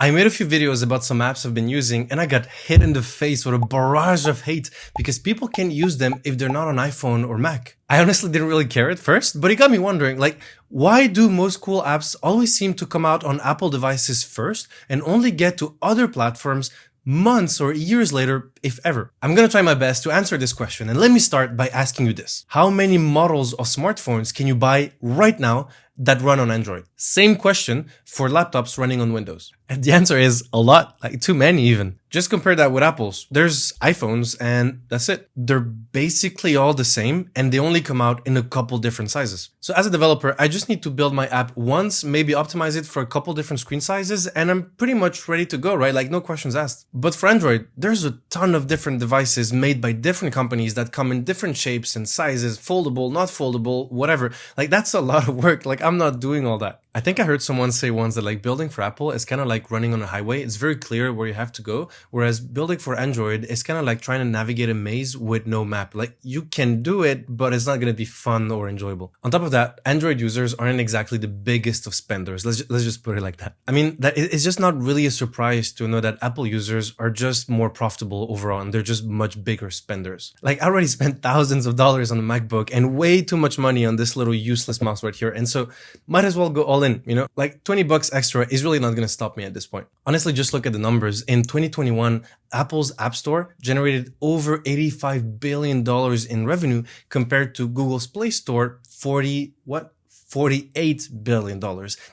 I made a few videos about some apps I've been using and I got hit in the face with a barrage of hate because people can't use them if they're not on iPhone or Mac. I honestly didn't really care at first, but it got me wondering, like, why do most cool apps always seem to come out on Apple devices first and only get to other platforms months or years later, if ever? I'm gonna try my best to answer this question, and let me start by asking you this. How many models of smartphones can you buy right now that run on Android? Same question for laptops running on Windows. And the answer is a lot, like too many even. Just compare that with Apple's. There's iPhones and that's it. They're basically all the same and they only come out in a couple different sizes. So as a developer, I just need to build my app once, maybe optimize it for a couple different screen sizes, and I'm pretty much ready to go, right? Like no questions asked. But for Android, there's a ton of different devices made by different companies that come in different shapes and sizes, foldable, not foldable, whatever. Like that's a lot of work. Like I'm not doing all that. I think I heard someone say once that like building for Apple is kind of like running on a highway. It's very clear where you have to go. Whereas building for Android is kind of like trying to navigate a maze with no map. Like you can do it, but it's not going to be fun or enjoyable. On top of that, Android users aren't exactly the biggest of spenders. Let's just put it like that. I mean, that it's just not really a surprise to know that Apple users are just more profitable overall and they're just much bigger spenders. Like I already spent thousands of dollars on a MacBook and way too much money on this little useless mouse right here. And so might as well go all in, you know, like 20 bucks extra is really not going to stop me at this point. Honestly, just look at the numbers. In 2021, Apple's App Store generated over $85 billion in revenue compared to Google's Play Store, $48 billion.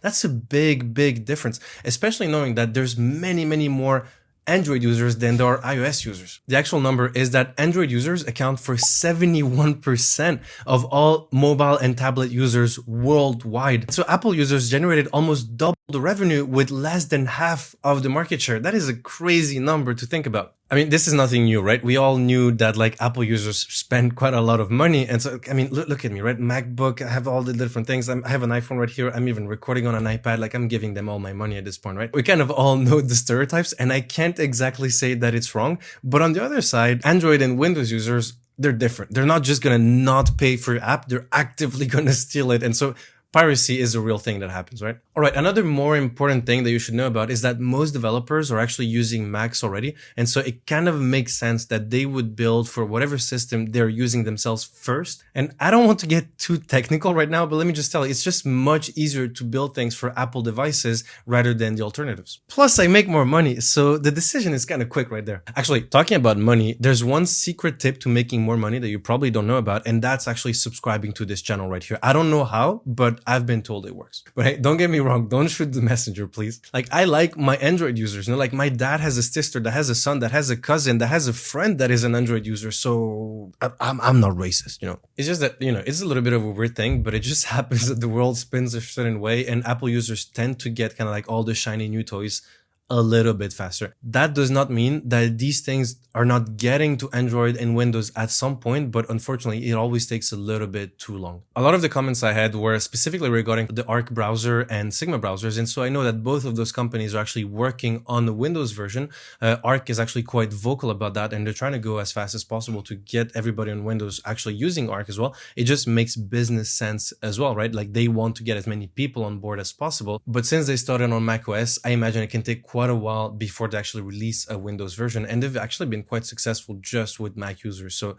That's a big difference, especially knowing that there's many more Android users than there are iOS users. The actual number is that Android users account for 71% of all mobile and tablet users worldwide. So Apple users generated almost double the revenue with less than half of the market share. That is a crazy number to think about. I mean, this is nothing new, right? We all knew that like Apple users spend quite a lot of money. And so, I mean, look at me, right? MacBook, I have all the different things. I have an iPhone right here. I'm even recording on an iPad. Like I'm giving them all my money at this point, right? We kind of all know the stereotypes and I can't exactly say that it's wrong. But on the other side, Android and Windows users, they're different. They're not just going to not pay for your app. They're actively going to steal it. And so piracy is a real thing that happens, right? All right, another more important thing that you should know about is that most developers are actually using Macs already. And so it kind of makes sense that they would build for whatever system they're using themselves first. And I don't want to get too technical right now, but let me just tell you, it's just much easier to build things for Apple devices rather than the alternatives. Plus, I make more money, so the decision is kind of quick right there. Actually, talking about money, there's one secret tip to making more money that you probably don't know about, and that's actually subscribing to this channel right here. I don't know how, but I've been told it works. But hey, don't get me wrong. Don't shoot the messenger, please. Like I like my Android users, you know, like my dad has a sister that has a son that has a cousin that has a friend that is an Android user. So I'm not racist, you know. It's just that, you know, it's a little bit of a weird thing, but it just happens that the world spins a certain way and Apple users tend to get kind of like all the shiny new toys a little bit faster. That does not mean that these things are not getting to Android and Windows at some point, but unfortunately, it always takes a little bit too long. A lot of the comments I had were specifically regarding the Arc browser and Sigma browsers, and so I know that both of those companies are actually working on the Windows version. Arc is actually quite vocal about that, and they're trying to go as fast as possible to get everybody on Windows actually using Arc as well. It just makes business sense as well, right? Like they want to get as many people on board as possible, but since they started on macOS, I imagine it can take quite a while before they actually release a Windows version, and they've actually been quite successful just with Mac users, so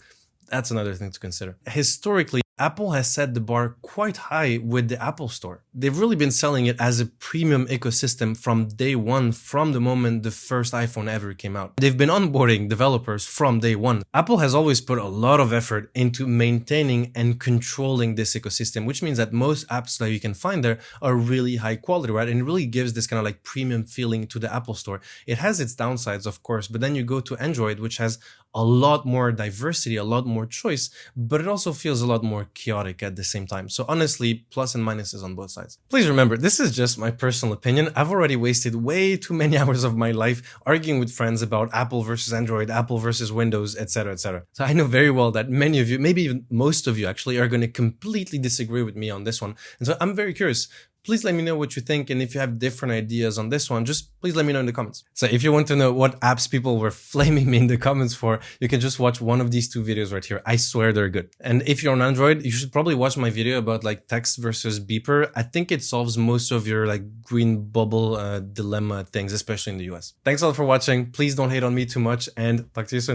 that's another thing to consider. Historically, Apple has set the bar quite high with the Apple Store. They've really been selling it as a premium ecosystem from day one, from the moment the first iPhone ever came out. They've been onboarding developers from day one. Apple has always put a lot of effort into maintaining and controlling this ecosystem, which means that most apps that you can find there are really high quality, right? And it really gives this kind of like premium feeling to the Apple Store. It has its downsides, of course, but then you go to Android, which has a lot more diversity, a lot more choice, but it also feels a lot more chaotic at the same time. So honestly, plus and minuses on both sides. Please remember, this is just my personal opinion. I've already wasted way too many hours of my life arguing with friends about Apple versus Android, Apple versus Windows, etc., etc. So I know very well that many of you, maybe even most of you actually, are going to completely disagree with me on this one. And so I'm very curious. please let me know what you think. And if you have different ideas on this one, just please let me know in the comments. So if you want to know what apps people were flaming me in the comments for, you can just watch one of these 2 videos right here. I swear they're good. And if you're on Android, you should probably watch my video about like text versus beeper. I think it solves most of your like green bubble dilemma things, especially in the US. Thanks a lot for watching. Please don't hate on me too much, and talk to you soon.